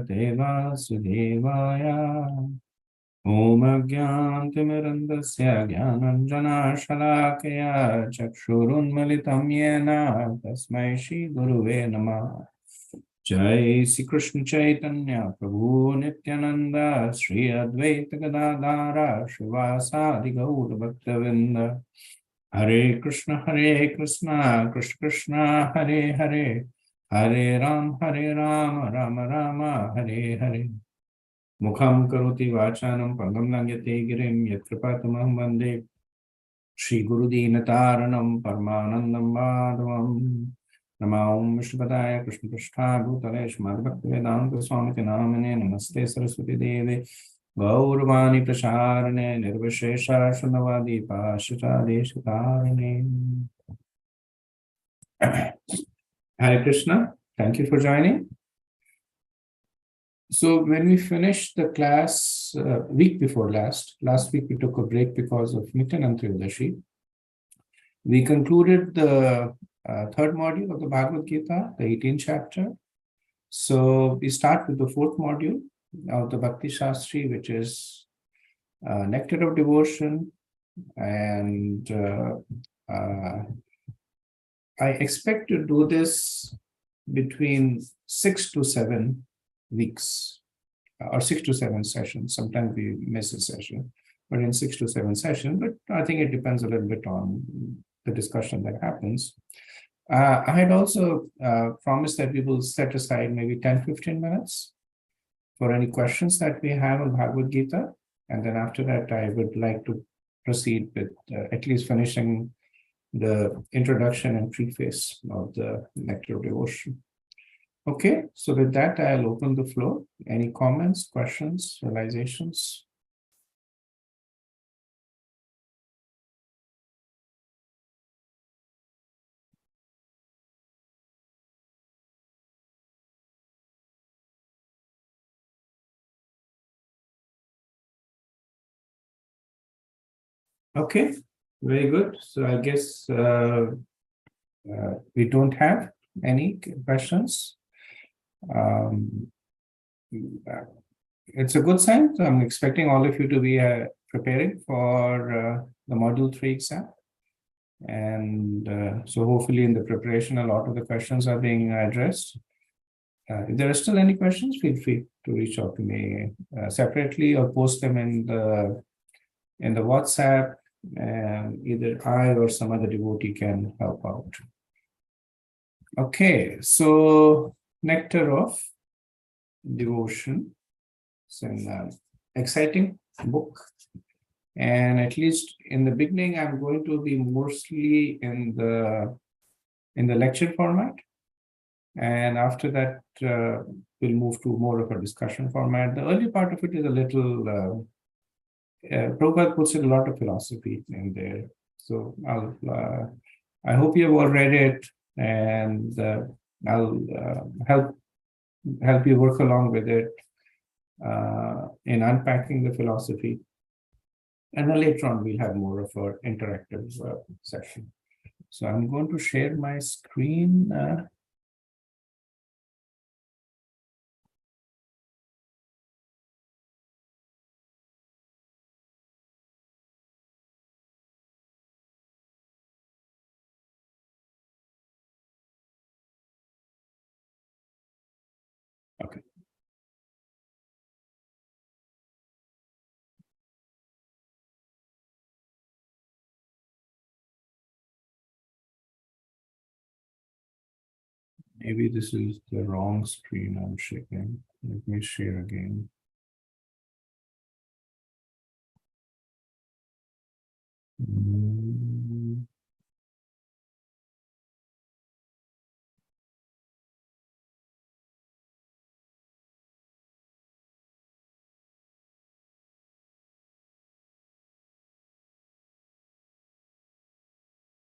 Bhagavate Vasudevaya. Om Agyantimirandasya Gyananjana Shalakaya Chakshurunmalitam Yena Tasmai Shri Guruve Namah. Jai Sri Krishna Chaitanya Prabhu Nityananda Sri Advaita Gadadara Shivasadi Gaur Bhaktavinda. Hare Krishna Krishna Krishna Hare Hare Hare Ram Rama Hare Hare. Mukham karoti vachanam pangam langyate girim yatripatamam vande Shri Guru Dinataranam Paramanandam Madhavam. Namah Vishnupadaya Krishna Prashtha Bhutale Shrimad Bhaktivedanta Swami Namane Namaste Saraswati Deve Gauravani Prasharane Nirvishesha Shunavadi Pashita Deshitarane. Hare Krishna, thank you for joining. So when we finished the class week before last week we took a break because of Nityananda Triyodashi. We concluded the third module of the Bhagavad Gita, the 18th chapter. So we start with the fourth module of the Bhakti Sastri, which is Nectar of Devotion. And I expect to do this between 6 to 7 weeks or 6 to 7 sessions. Sometimes we miss a session, but in 6 to 7 sessions. But I think it depends a little bit on the discussion that happens. I had also promised that we will set aside maybe 10-15 minutes for any questions that we have on Bhagavad Gita. And then after that, I would like to proceed with at least finishing the introduction and preface of the Nectar of Devotion. Okay, so with that, I'll open the floor. Any comments, questions, realizations? Okay, very good. So I guess we don't have any questions. It's a good sign. So I'm expecting all of you to be preparing for the Module 3 exam. And so hopefully in the preparation, a lot of the questions are being addressed. If there are still any questions, feel free to reach out to me separately or post them in the WhatsApp, and either I or some other devotee can help out. Okay, so Nectar of Devotion. It's an exciting book. And at least in the beginning, I'm going to be mostly in the lecture format. And after that, we'll move to more of a discussion format. The early part of it is a little, Prabhupada puts in a lot of philosophy in there. So I hope you have all read it, and I'll help you work along with it in unpacking the philosophy. And then later on, we'll have more of an interactive session. So I'm going to share my screen. Okay. Maybe this is the wrong screen I'm sharing. Let me share again.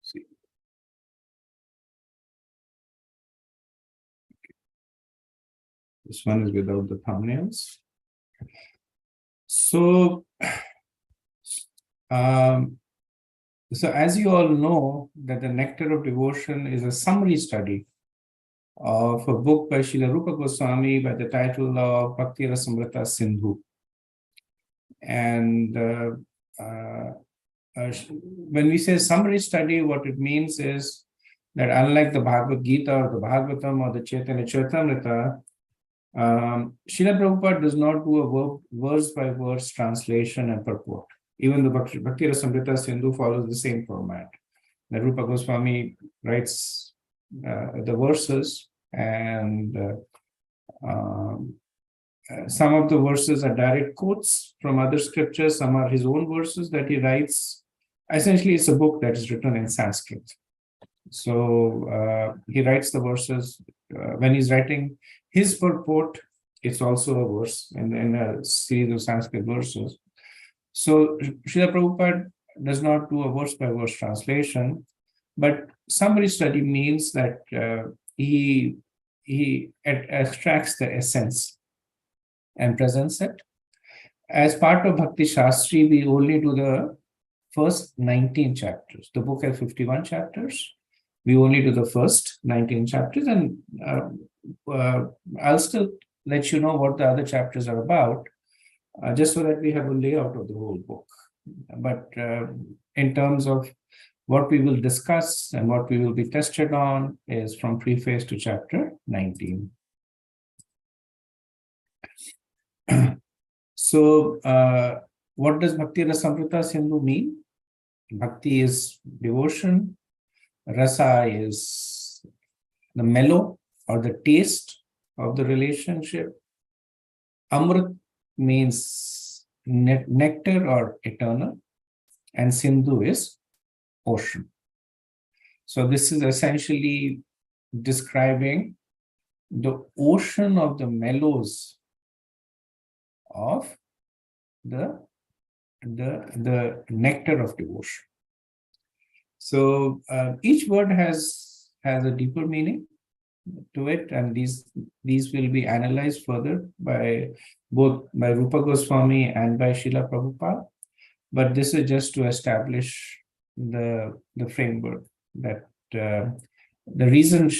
See. This one is without the thumbnails. So, so as you all know, that the Nectar of Devotion is a summary study of a book by Srila Rupa Goswami by the title of Bhakti Rasamrita Sindhu. And when we say summary study, what it means is that unlike the Bhagavad Gita or the Bhagavatam or the Chaitanya Charitamrita, Srila Prabhupada does not do a verse-by-verse translation and purport. Even the Bhakti Rasamrita Sindhu follows the same format. The Rupa Goswami writes the verses, and some of the verses are direct quotes from other scriptures, some are his own verses that he writes. Essentially, it's a book that is written in Sanskrit. So he writes the verses. When he's writing his purport, it's also a verse in a series of Sanskrit verses. So Srila Prabhupada does not do a verse-by-verse translation, but summary study means that he extracts the essence and presents it. As part of Bhakti Sastri, we only do the first 19 chapters. The book has 51 chapters. We only do the first 19 chapters, and I'll still let you know what the other chapters are about, just so that we have a layout of the whole book. But in terms of what we will discuss and what we will be tested on is from preface to chapter 19. So what does Bhakti Rasamrita Sindhu mean? Bhakti is devotion. Rasa is the mellow or the taste of the relationship. Amrit means nectar or eternal. And Sindhu is ocean. So this is essentially describing the ocean of the mellows of the nectar of devotion. So each word has a deeper meaning to it, and these will be analyzed further by Rupa Goswami and by Srila Prabhupada. But this is just to establish the framework that the reason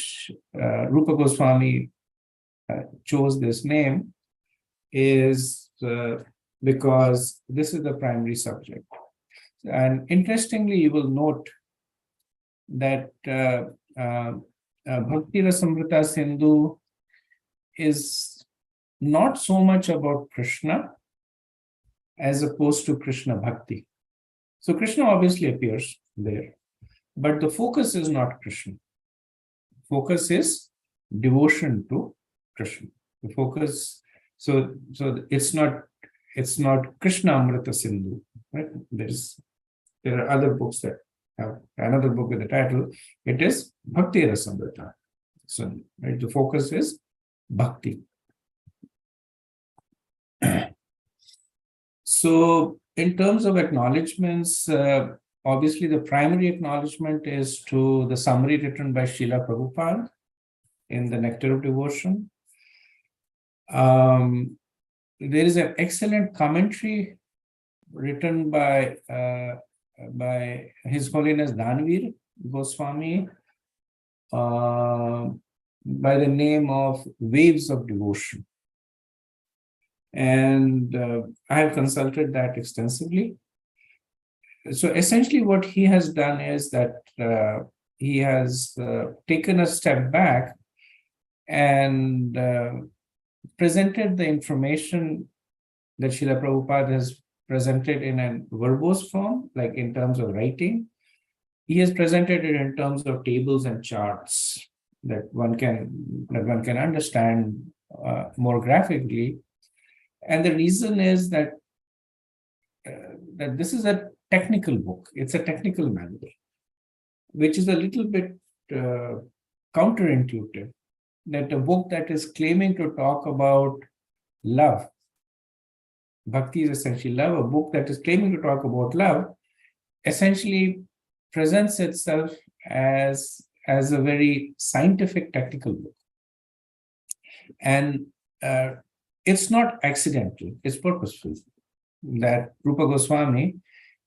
Rupa Goswami chose this name is because this is the primary subject. And interestingly, you will note that Bhakti Rasamrita Sindhu is not so much about Krishna as opposed to Krishna Bhakti. So Krishna obviously appears there, but the focus is not Krishna. Focus is devotion to Krishna. The focus, so it's not Krishna Amrita Sindhu, right? There are other books that have another book with the title. It is Bhakti Rasamrita Sindhu. Right? The focus is Bhakti. So in terms of acknowledgements, obviously the primary acknowledgement is to the summary written by Srila Prabhupada in the Nectar of Devotion. There is an excellent commentary written by His Holiness Dhanvir Goswami by the name of Waves of Devotion. And I have consulted that extensively. So essentially what he has done is that he has taken a step back and presented the information that Srila Prabhupada has presented in a verbose form, like in terms of writing. He has presented it in terms of tables and charts that one can understand more graphically. And the reason is that this is a technical book. It's a technical manual, which is a little bit counterintuitive. That a book that is claiming to talk about love, Bhakti is essentially love, a book that is claiming to talk about love, essentially presents itself as a very scientific, technical book. And it's not accidental, it's purposeful. That Rupa Goswami,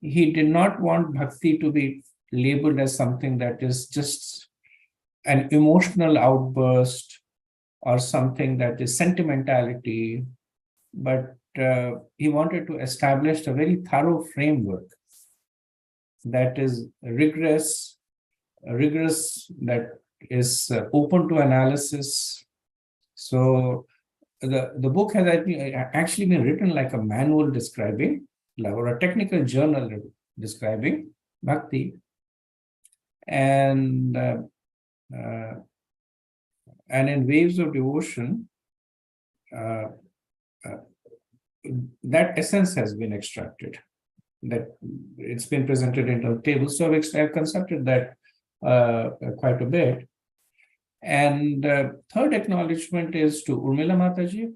he did not want Bhakti to be labeled as something that is just an emotional outburst or something that is sentimentality, but he wanted to establish a very thorough framework that is rigorous, that is open to analysis. So the book has actually been written like a manual describing, or a technical journal describing Bhakti. And in Waves of Devotion, that essence has been extracted, that it's been presented in the table. So I've constructed that quite a bit. And third acknowledgement is to Urmila Mataji,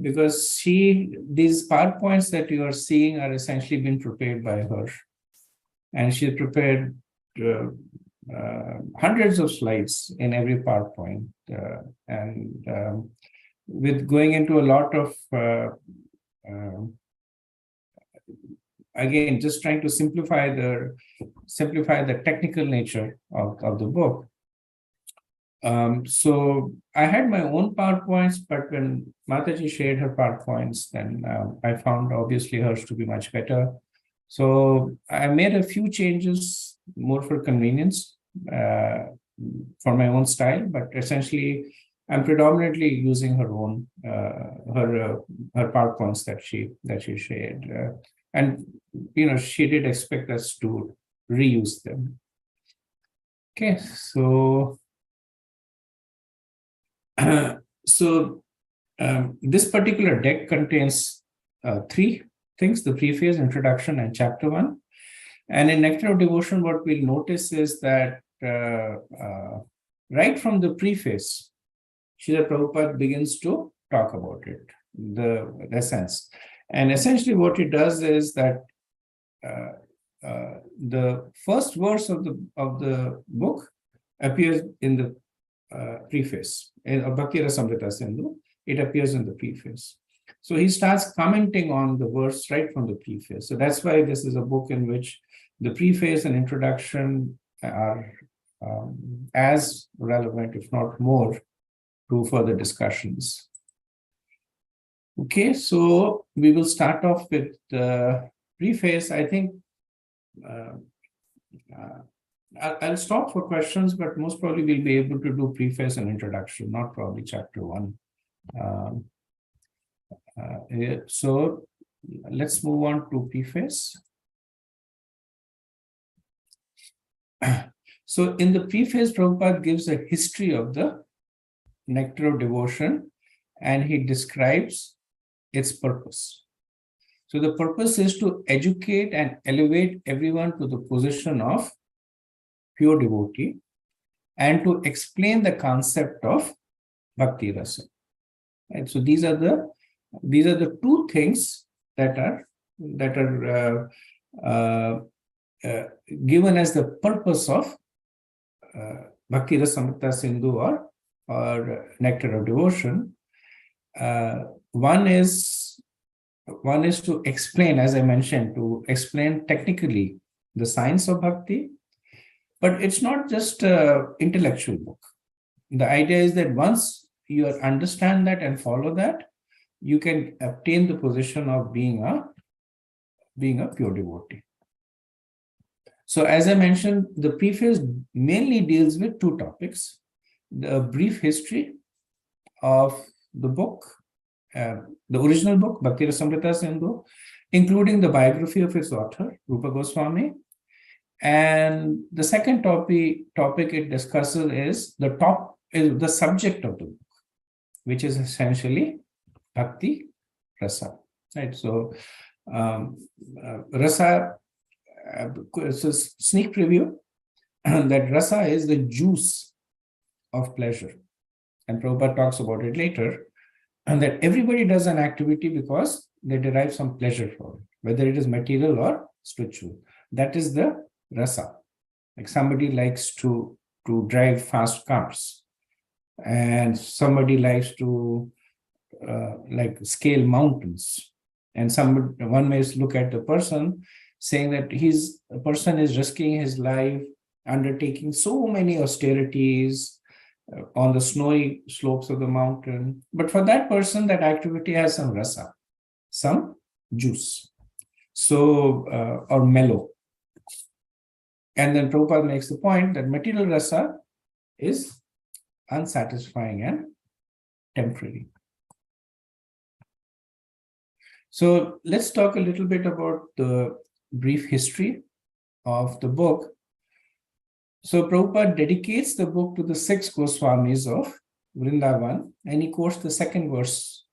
because these PowerPoints that you are seeing are essentially been prepared by her. And she prepared hundreds of slides in every PowerPoint. With going into a lot of, again, just trying to simplify the technical nature of the book. So I had my own PowerPoints, but when Mataji shared her PowerPoints, then I found obviously hers to be much better. So I made a few changes more for convenience for my own style, but essentially I'm predominantly using her own her PowerPoints that she shared, and she did expect us to reuse them. Okay, so. This particular deck contains three things: the preface, introduction, and chapter 1. And in Nectar of Devotion, what we'll notice is that right from the preface, Srila Prabhupada begins to talk about it, the essence. And essentially what he does is that the first verse of the book appears in the preface. In Bhakti Rasamrita Sindhu, it appears in the preface. So he starts commenting on the verse right from the preface. So that's why this is a book in which the preface and introduction are as relevant, if not more, to further discussions. Okay, so we will start off with the preface. I think I'll stop for questions, but most probably we'll be able to do preface and introduction, not probably chapter 1. So let's move on to preface. So in the preface, Prabhupada gives a history of the Nectar of Devotion, and he describes its purpose. So the purpose is to educate and elevate everyone to the position of pure devotee, and to explain the concept of bhakti rasa. Right? So these are the two things that are given as the purpose of Bhakti Rasamrita Sindhu or Nectar of Devotion. One is to explain, as I mentioned, to explain technically the science of bhakti. But it's not just an intellectual book. The idea is that once you understand that and follow that, you can obtain the position of being a pure devotee. So as I mentioned, the preface mainly deals with two topics: the brief history of the book, the original book, Bhakti Rasamrita Sindhu, including the biography of its author, Rupa Goswami. And the second topic it discusses is the subject of the book, which is essentially Bhakti Rasa. Right. So Rasa, it's a sneak preview that Rasa is the juice of pleasure. And Prabhupada talks about it later, and that everybody does an activity because they derive some pleasure from it, whether it is material or spiritual. That is the rasa. Like somebody likes to drive fast cars, and somebody likes to like scale mountains, and one may look at the person saying that a person is risking his life undertaking so many austerities on the snowy slopes of the mountain. But for that person, that activity has some rasa, some juice, so or mellow. And then Prabhupada makes the point that material rasa is unsatisfying and temporary. So let's talk a little bit about the brief history of the book. So Prabhupada dedicates the book to the 6 Goswamis of Vrindavan, and he quotes the second verse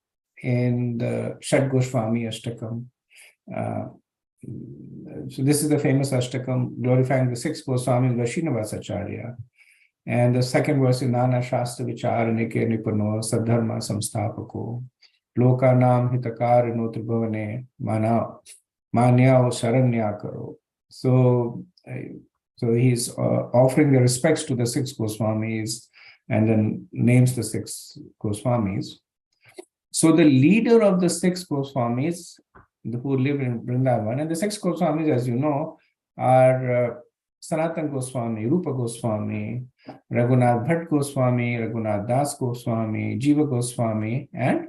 in the Shad Goswami Ashtakam. So this is the famous Ashtakam glorifying the 6 Goswamis of Srinivasacharya. And the second verse is Nana Shastra Vicharanike Nipano Sadharma Samstapako Lokanam Hitakar Tribhavane Manya Sharanya Karo. So he's offering the respects to the 6 Goswamis and then names the 6 Goswamis. So the leader of the 6 Goswamis who live in Vrindavan, and the 6 Goswamis, as you know, are Sanatan Goswami, Rupa Goswami, Raghunath Bhatt Goswami, Raghunath Das Goswami, Jiva Goswami, and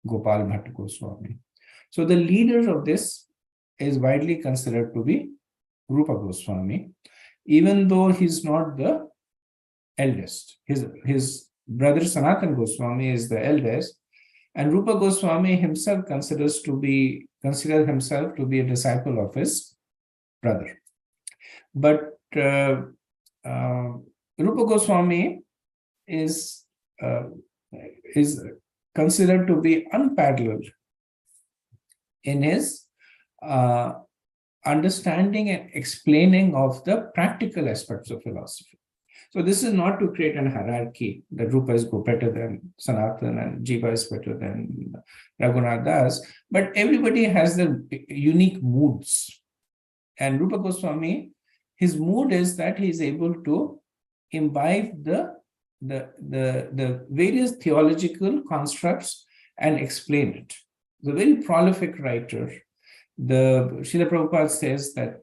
Gopal Bhatt Goswami. So the leader of this is widely considered to be Rupa Goswami, even though he's not the eldest. His brother Sanatan Goswami is the eldest, and Rupa Goswami himself considers himself to be a disciple of his brother. But Rupa Goswami is considered to be unparalleled in his understanding and explaining of the practical aspects of philosophy. So this is not to create an hierarchy that Rupa is better than Sanatan and Jiva is better than Raghunath Das, but everybody has their unique moods. And Rupa Goswami, his mood is that he is able to imbibe the various theological constructs and explain it. He's a very prolific writer. Srila Prabhupada says that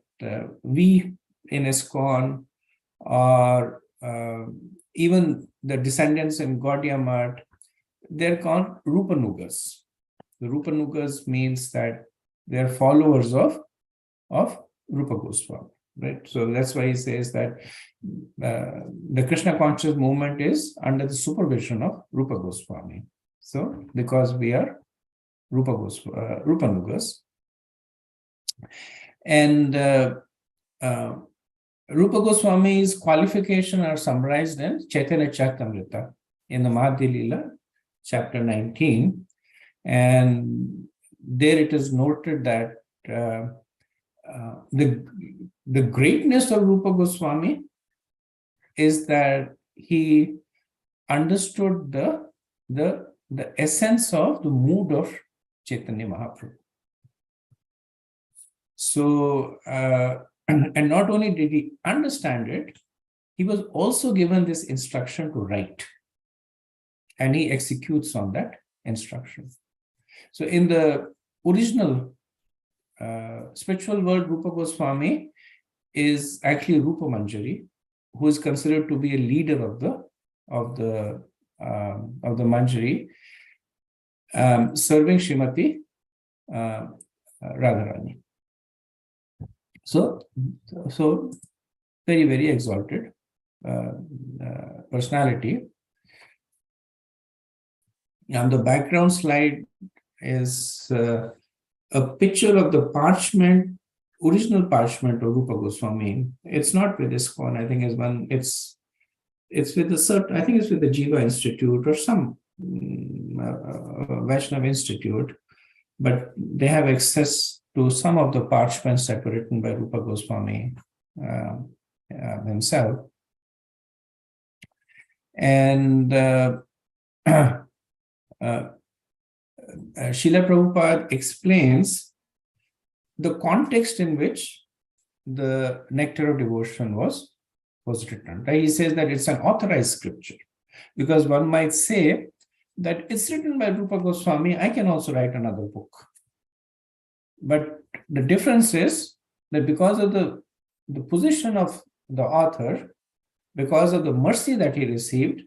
we in ISKCON or even the descendants in Gaudiya Math, they're called Rupanugas. The Rupanugas means that they're followers of Rupa Goswami, right? So that's why he says that the Krishna conscious movement is under the supervision of Rupa Goswami. So because we are Rupanugas. And Rupa Goswami's qualifications are summarized in Chaitanya Charitamrita in the Madhya Lila, chapter 19. And there it is noted that the greatness of Rupa Goswami is that he understood the essence of the mood of Chaitanya Mahaprabhu. So, and not only did he understand it, he was also given this instruction to write. And he executes on that instruction. So in the original spiritual world, Rupa Goswami is actually Rupa Manjari, who is considered to be a leader of the Manjari, serving Srimati Radharani. So very, very exalted personality. Now the background slide is a picture of the original parchment of Rupa Goswami. It's not with ISKCON. I think it's with I think it's with the Jiva Institute or some Vaishnava Institute, but they have access to some of the parchments that were written by Rupa Goswami himself. And Srila Prabhupada explains the context in which the Nectar of Devotion was written. Right? He says that it's an authorized scripture, because one might say that it's written by Rupa Goswami, I can also write another book. But the difference is that because of the position of the author, because of the mercy that he received,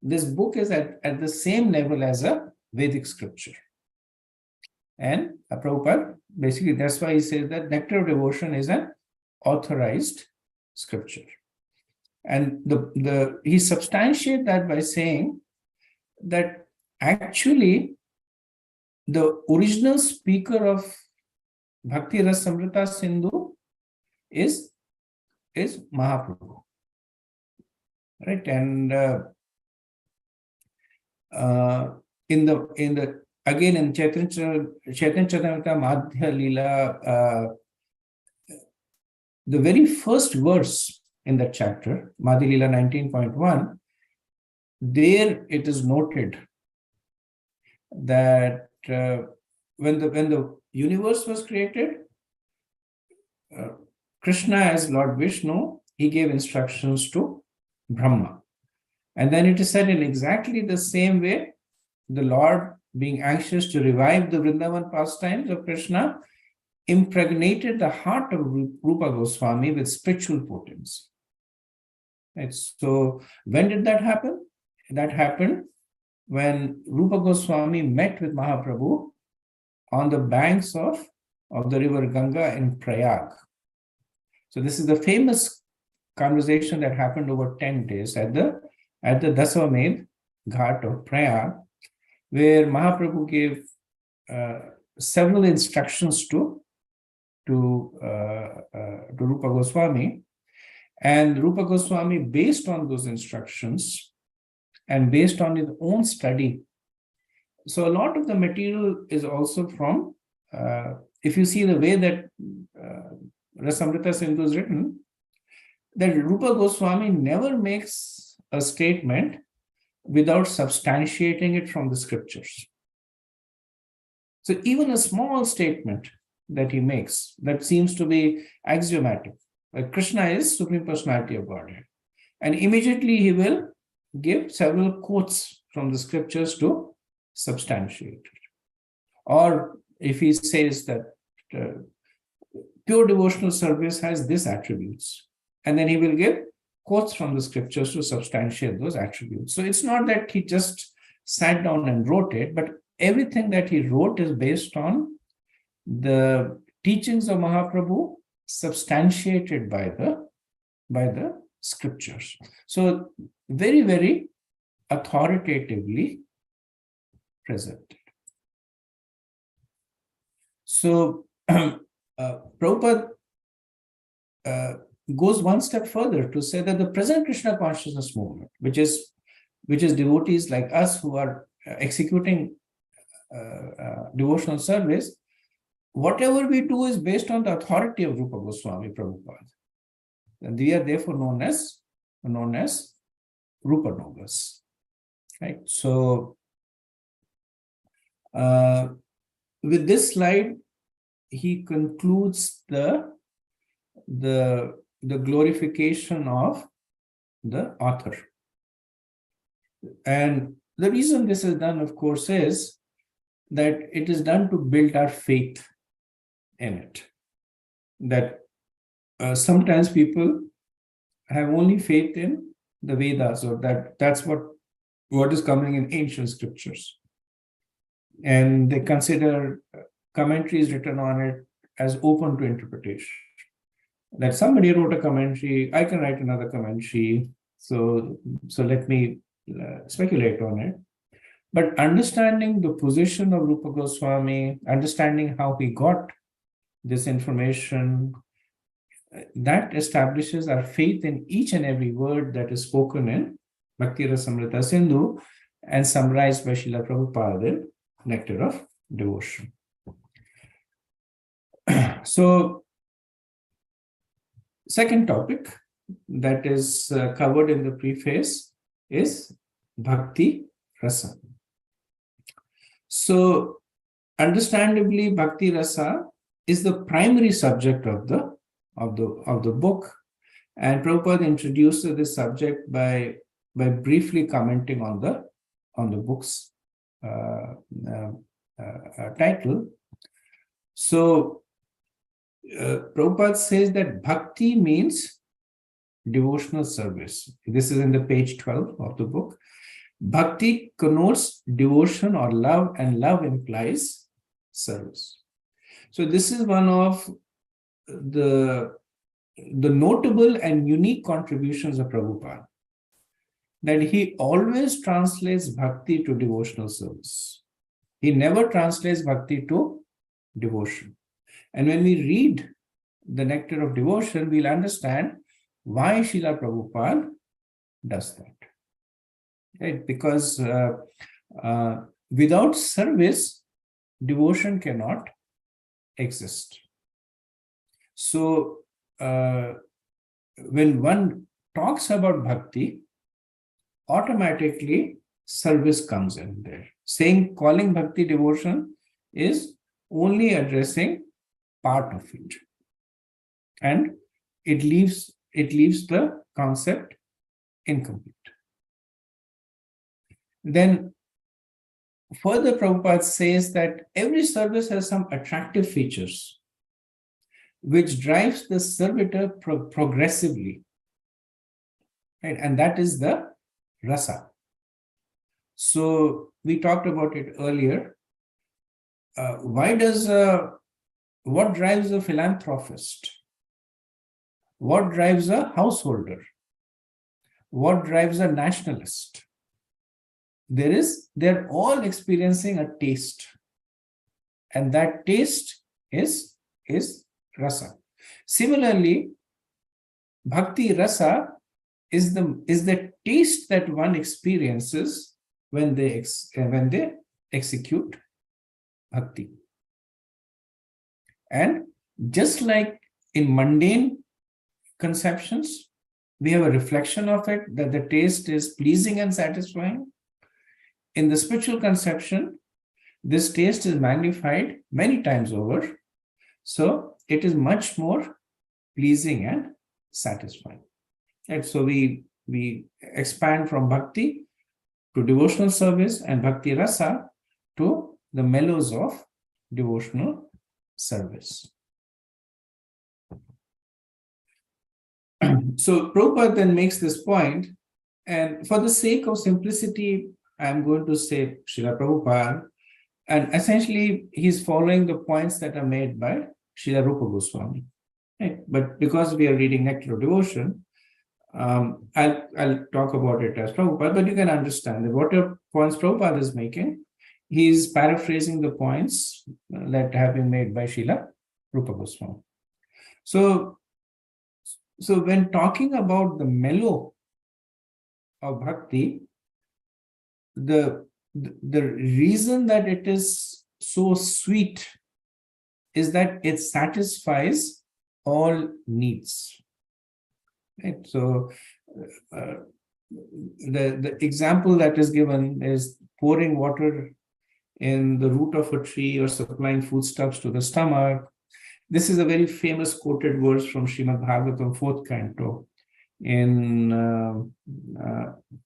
this book is at the same level as a Vedic scripture. And Prabhupada, basically, that's why he says that Nectar of Devotion is an authorized scripture. And he substantiates that by saying that actually the original speaker of Bhakti Rasamrita Sindhu is Mahaprabhu. Right? And in the again in Chaitanya Charitamrita Madhya Leela, the very first verse in that chapter, Madhya Leela 19.1, there it is noted that when the universe was created, Krishna as Lord Vishnu, he gave instructions to Brahma. And then it is said in exactly the same way, the Lord, being anxious to revive the Vrindavan pastimes of Krishna, impregnated the heart of Rupa Goswami with spiritual potency. Right? So when did that happen? That happened when Rupa Goswami met with Mahaprabhu on the banks of the river Ganga in Prayag. So this is the famous conversation that happened over 10 days at the Dasamed Ghat of Prayag, where Mahaprabhu gave several instructions to Rupa Goswami, and Rupa Goswami, based on those instructions and based on his own study. So a lot of the material is also from, if you see the way that Rasamrita Sindhu is written, that Rupa Goswami never makes a statement without substantiating it from the scriptures. So even a small statement that he makes that seems to be axiomatic, like Krishna is Supreme Personality of Godhead, and immediately he will give several quotes from the scriptures to substantiate it. Or if he says that pure devotional service has these attributes, and then he will give quotes from the scriptures to substantiate those attributes. So it's not that he just sat down and wrote it, but everything that he wrote is based on the teachings of Mahaprabhu substantiated by the scriptures. So very, very authoritatively presented. So Prabhupada goes one step further to say that the present Krishna consciousness movement, which is devotees like us who are executing devotional service, whatever we do is based on the authority of Rupa Goswami Prabhupada. And we are therefore known as Rupa Nogas. Right? So with this slide, he concludes the glorification of the author. And the reason this is done, of course, is that it is done to build our faith in it. That sometimes people have only faith in the Vedas, or that's what is coming in ancient scriptures. And they consider commentaries written on it as open to interpretation. That somebody wrote a commentary, I can write another commentary, so let me speculate on it. But understanding the position of Rupa Goswami, understanding how he got this information, that establishes our faith in each and every word that is spoken in Bhakti Rasamrita Sindhu and summarized by Srila Prabhupada in Nectar of Devotion. So, second topic that is covered in the preface is Bhakti Rasa. So, understandably, Bhakti Rasa is the primary subject of the book, and Prabhupada introduces this subject by briefly commenting on the book's title. So Prabhupada says that bhakti means devotional service. This is in the page 12 of the book. Bhakti connotes devotion or love, and love implies service. So this is one of the notable and unique contributions of Prabhupada, that he always translates bhakti to devotional service. He never translates bhakti to devotion. And when we read the Nectar of Devotion, we'll understand why Srila Prabhupada does that. Right? Because without service, devotion cannot exist. So when one talks about bhakti, automatically service comes in there. Calling bhakti devotion is only addressing part of it, and it leaves the concept incomplete. Then further, Prabhupada says that every service has some attractive features which drives the servitor progressively, right? And that is the rasa. So we talked about it earlier. What drives a philanthropist? What drives a householder? What drives a nationalist? They're all experiencing a taste, and that taste is rasa. Similarly, bhakti rasa is the taste that one experiences when they execute bhakti. And just like in mundane conceptions, we have a reflection of it, that the taste is pleasing and satisfying. In the spiritual conception, this taste is magnified many times over, so it is much more pleasing and satisfying. And so we expand from bhakti to devotional service, and bhakti rasa to the mellows of devotional service. So Prabhupada then makes this point, and for the sake of simplicity, I'm going to say Srila Prabhupada, and essentially he's following the points that are made by Srila Rupa Goswami. Right? But because we are reading Nectar of Devotion, I'll talk about it as Prabhupada, but you can understand that whatever points Prabhupada is making, he's paraphrasing the points that have been made by Srila Rupa Goswami. So when talking about the mellow of bhakti, the reason that it is so sweet is that it satisfies all needs. Right? So the example that is given is pouring water in the root of a tree or supplying foodstuffs to the stomach. This is a very famous quoted verse from Srimad Bhagavatam, 4th canto, in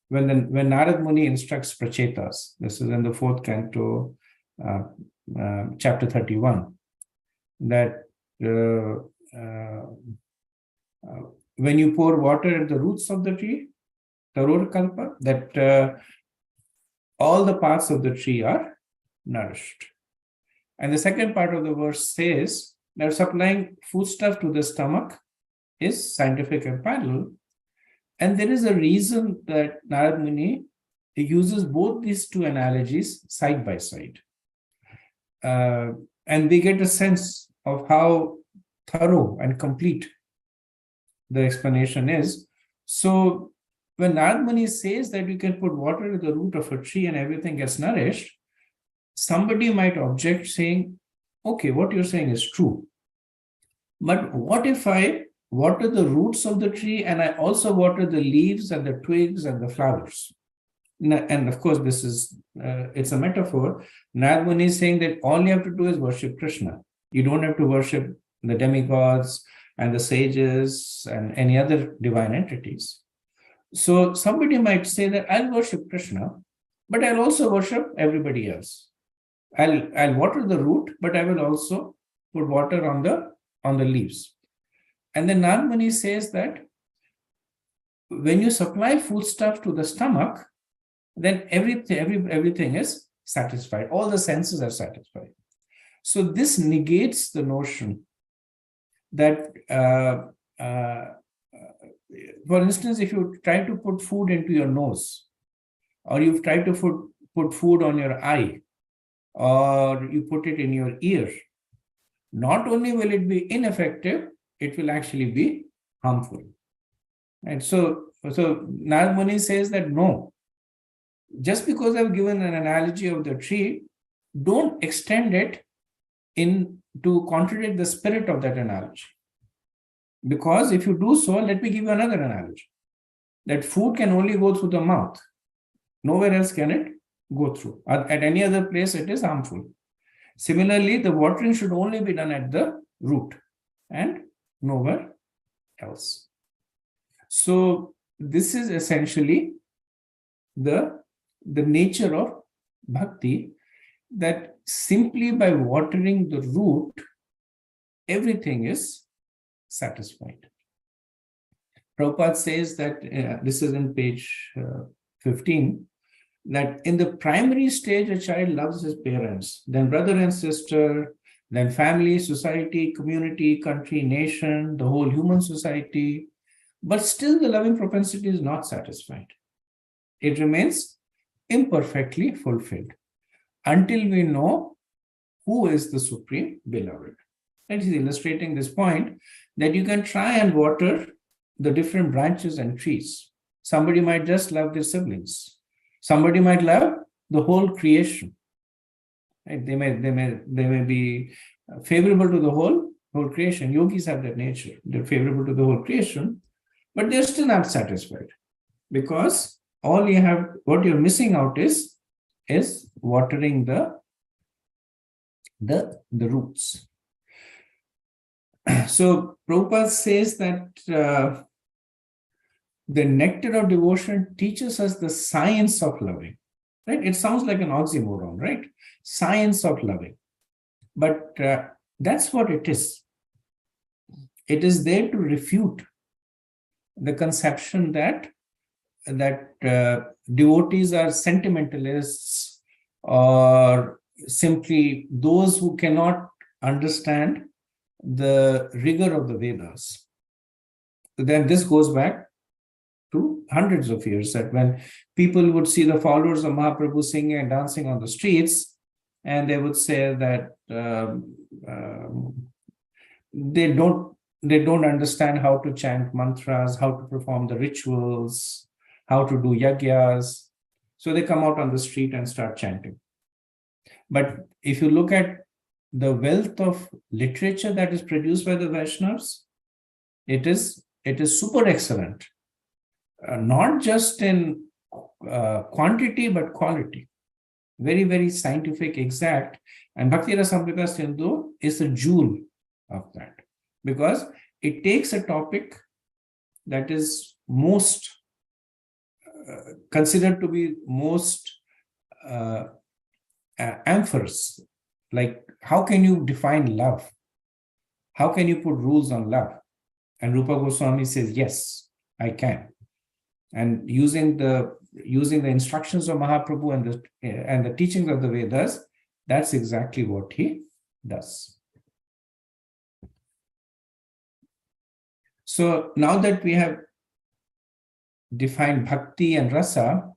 when Narad Muni instructs Prachetas. This is in the 4th canto, chapter 31, that when you pour water at the roots of the tree, Taror Kalpa, that all the parts of the tree are nourished. And the second part of the verse says that supplying foodstuff to the stomach is scientific and parallel. And there is a reason that Narad Muni uses both these two analogies side by side. And we get a sense of how thorough and complete the explanation is. So when Narad Muni says that you can put water at the root of a tree and everything gets nourished, somebody might object saying, okay, what you're saying is true. But what if I water the roots of the tree and I also water the leaves and the twigs and the flowers? And of course, this is, it's a metaphor. Narad Muni is saying that all you have to do is worship Krishna. You don't have to worship the demigods and the sages and any other divine entities. So somebody might say that I'll worship Krishna, but I'll also worship everybody else. I'll water the root, but I will also put water on the leaves. And then Narad Muni says that when you supply foodstuff to the stomach, then everything is satisfied. All the senses are satisfied. So this negates the notion that, for instance, if you try to put food into your nose, or you've tried to put food on your eye, or you put it in your ear, not only will it be ineffective, it will actually be harmful. And so Narad Muni says that no, just because I've given an analogy of the tree, don't extend it to contradict the spirit of that analogy. Because if you do so, let me give you another analogy. That food can only go through the mouth. Nowhere else can it go through. At any other place, it is harmful. Similarly, the watering should only be done at the root and nowhere else. So this is essentially the nature of bhakti, that simply by watering the root, everything is satisfied. Prabhupada says that, this is in page 15, that in the primary stage, a child loves his parents, then brother and sister, then family, society, community, country, nation, the whole human society. But still the loving propensity is not satisfied. It remains imperfectly fulfilled until we know who is the supreme beloved. And he's illustrating this point that you can try and water the different branches and trees. Somebody might just love their siblings. Somebody might love the whole creation. Right? They may be favorable to the whole creation. Yogis have that nature. They're favorable to the whole creation, but they're still not satisfied, because what you're missing out is watering the roots. So Prabhupada says that the nectar of devotion teaches us the science of loving. Right? It sounds like an oxymoron, right? Science of loving. But that's what it is. It is there to refute the conception that devotees are sentimentalists, or simply those who cannot understand the rigor of the Vedas. Then this goes back to hundreds of years, that when people would see the followers of Mahaprabhu singing and dancing on the streets, and they would say that they don't understand how to chant mantras, how to perform the rituals, how to do yagyas. So they come out on the street and start chanting. But if you look at the wealth of literature that is produced by the Vaishnavas, it is super excellent. Not just in quantity, but quality. Very, very scientific, exact. And Bhakti Rasamrita Sindhu is a jewel of that, because it takes a topic that is most considered to be most amorphous. Like, how can you define love? How can you put rules on love? And Rupa Goswami says, yes, I can. And using the instructions of Mahaprabhu and the teachings of the Vedas, that's exactly what he does. So now that we have defined bhakti and rasa,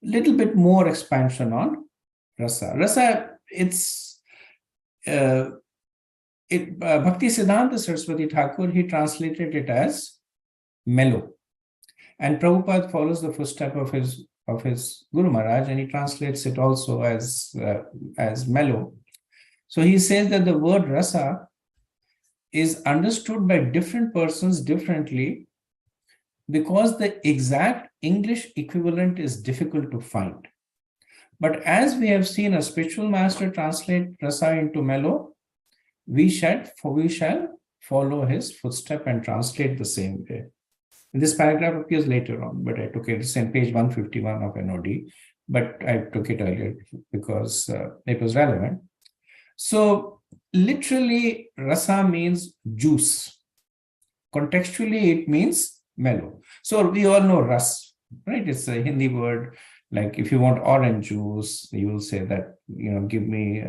little bit more expansion on rasa. Rasa, Bhakti Siddhanta Saraswati Thakur, he translated it as mellow. And Prabhupada follows the footstep of his Guru Maharaj, and he translates it also as mellow. So he says that the word rasa is understood by different persons differently, because the exact English equivalent is difficult to find. But as we have seen a spiritual master translate rasa into mellow, we shall follow his footstep and translate the same way. This paragraph appears later on, but I took it. It's on page 151 of NOD, but I took it earlier because it was relevant. So literally, rasa means juice. Contextually, it means mellow. So we all know ras, right? It's a Hindi word. Like if you want orange juice, you will say that, give me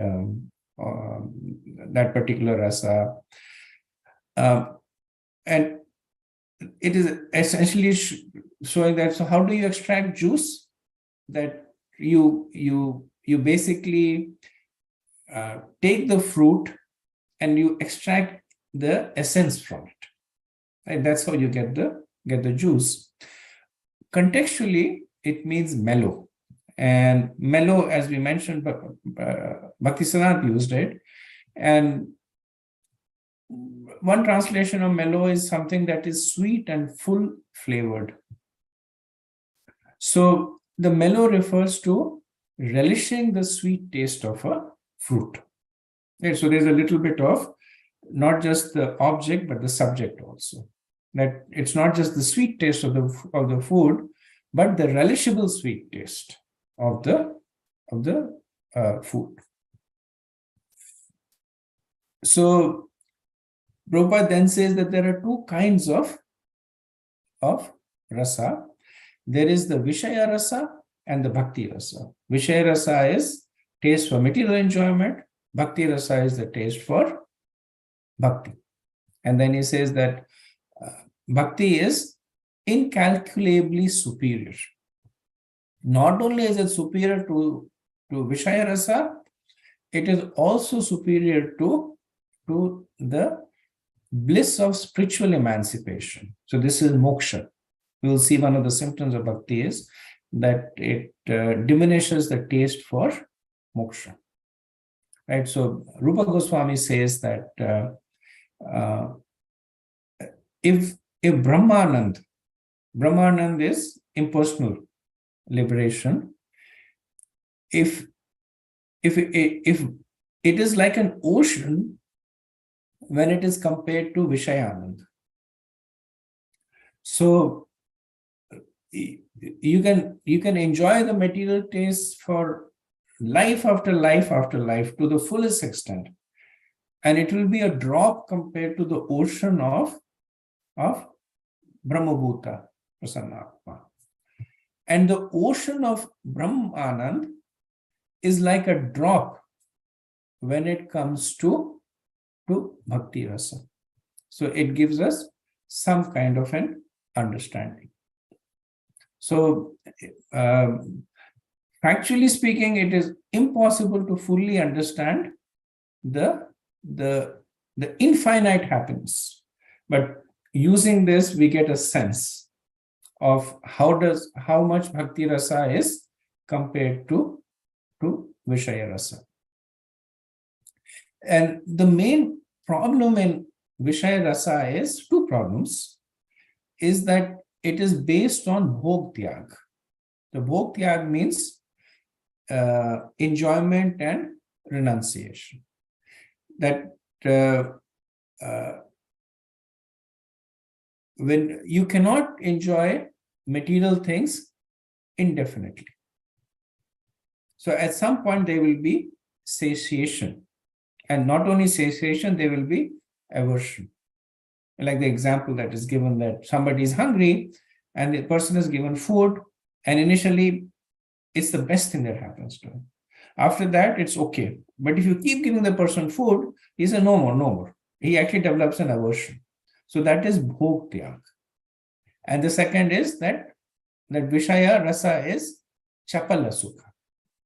that particular rasa. And it is essentially showing that. So how do you extract juice? That you basically take the fruit and you extract the essence from it. Right? That's how you get the juice. Contextually, it means mellow. And mellow, as we mentioned, Bhakti Siddhanta used it. And one translation of mellow is something that is sweet and full flavored. So the mellow refers to relishing the sweet taste of a fruit. Okay, so there's a little bit of not just the object, but the subject also. That it's not just the sweet taste of the food, but the relishable sweet taste of the food. So Prabhupada then says that there are two kinds of rasa. There is the Vishaya rasa and the Bhakti rasa. Vishaya rasa is taste for material enjoyment. Bhakti rasa is the taste for bhakti. And then he says that bhakti is incalculably superior. Not only is it superior to Vishaya rasa, it is also superior to the bliss of spiritual emancipation. So this is moksha. We will see one of the symptoms of bhakti is that it diminishes the taste for moksha. Right? So Rupa Goswami says that if Brahmanand is impersonal liberation, if it is like an ocean when it is compared to Vishayanand. So you can enjoy the material taste for life after life after life to the fullest extent, and it will be a drop compared to the ocean of Brahmabhuta Prasannatma. And the ocean of Brahmanand is like a drop when it comes to Bhakti Rasa. So it gives us some kind of an understanding. So factually speaking, it is impossible to fully understand the infinite happiness. But using this, we get a sense of how much Bhakti Rasa is compared to Vishaya Rasa. And the main problem in Vishaya Rasa is two problems. Is that it is based on Bhog Tyag. The Bhog Tyag means enjoyment and renunciation. That when you cannot enjoy material things indefinitely. So at some point there will be satiation. And not only satiation, there will be aversion. Like the example that is given, that somebody is hungry and the person is given food, and initially it's the best thing that happens to him. After that, it's okay. But if you keep giving the person food, he says, no more. He actually develops an aversion. So that is Bhog Tyag. And the second is that Vishaya Rasa is Chapala Sukha,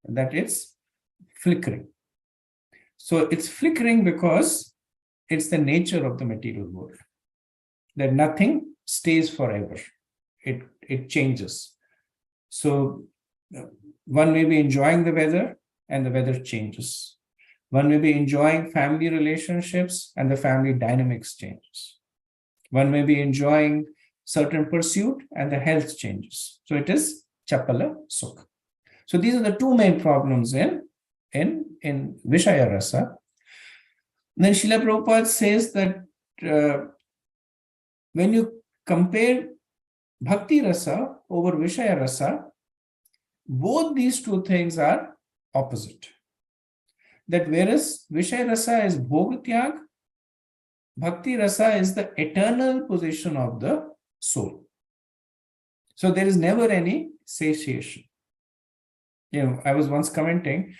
that it's flickering. So it's flickering because it's the nature of the material world, that nothing stays forever. It changes. So one may be enjoying the weather and the weather changes. One may be enjoying family relationships and the family dynamics changes. One may be enjoying certain pursuit and the health changes. So it is Chapala Sukha. So these are the two main problems in Vishaya Rasa. Then Srila Prabhupada says that when you compare Bhakti Rasa over Vishaya Rasa, both these two things are opposite. That whereas Vishaya Rasa is Bhog Tyag, Bhakti Rasa is the eternal position of the soul. So there is never any satiation. I was once commenting,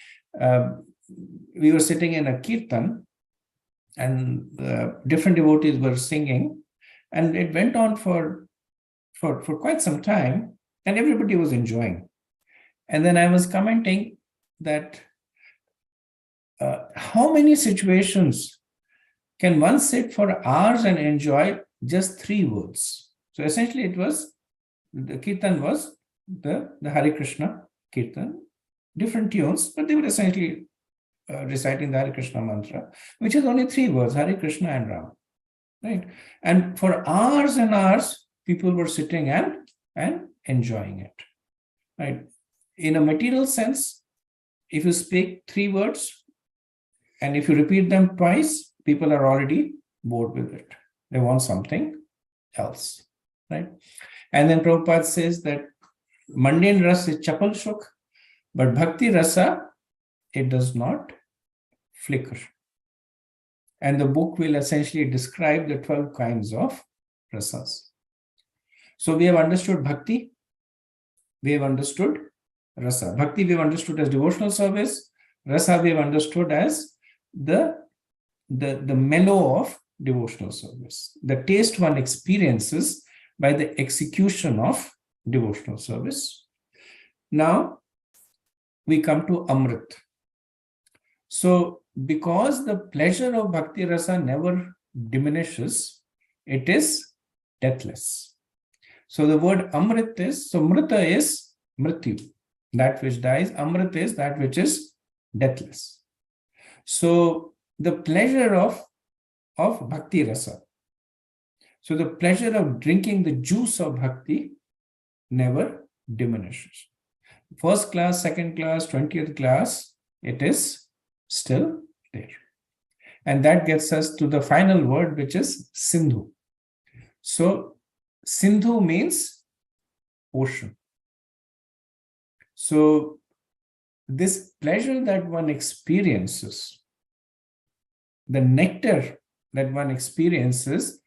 we were sitting in a kirtan and different devotees were singing, and it went on for quite some time, and everybody was enjoying. And then I was commenting that how many situations can one sit for hours and enjoy just 3 words? So essentially the kirtan was the Hare Krishna kirtan, different tunes, but they were essentially reciting the Hare Krishna mantra, which is only 3 words, Hare Krishna and Ram, right? And for hours and hours, people were sitting and enjoying it, right? In a material sense, if you speak 3 words, and if you repeat them twice, people are already bored with it. They want something else, right? And then Prabhupada says that mundane ras is chapal shuk, but bhakti rasa, it does not flicker. And the book will essentially describe the 12 kinds of rasas. So we have understood bhakti, we have understood rasa. Bhakti we have understood as devotional service, rasa we have understood as the mellow of devotional service, the taste one experiences by the execution of devotional service. Now we come to Amrit. So because the pleasure of bhakti rasa never diminishes, it is deathless. So the word Amrit is, so Mrita is Mrityu, that which dies. Amrit is that which is deathless. So the pleasure of bhakti rasa, so the pleasure of drinking the juice of bhakti never diminishes. First class, second class, 20th class, it is still there. And that gets us to the final word, which is Sindhu. So Sindhu means ocean. So this pleasure that one experiences, the nectar that one experiences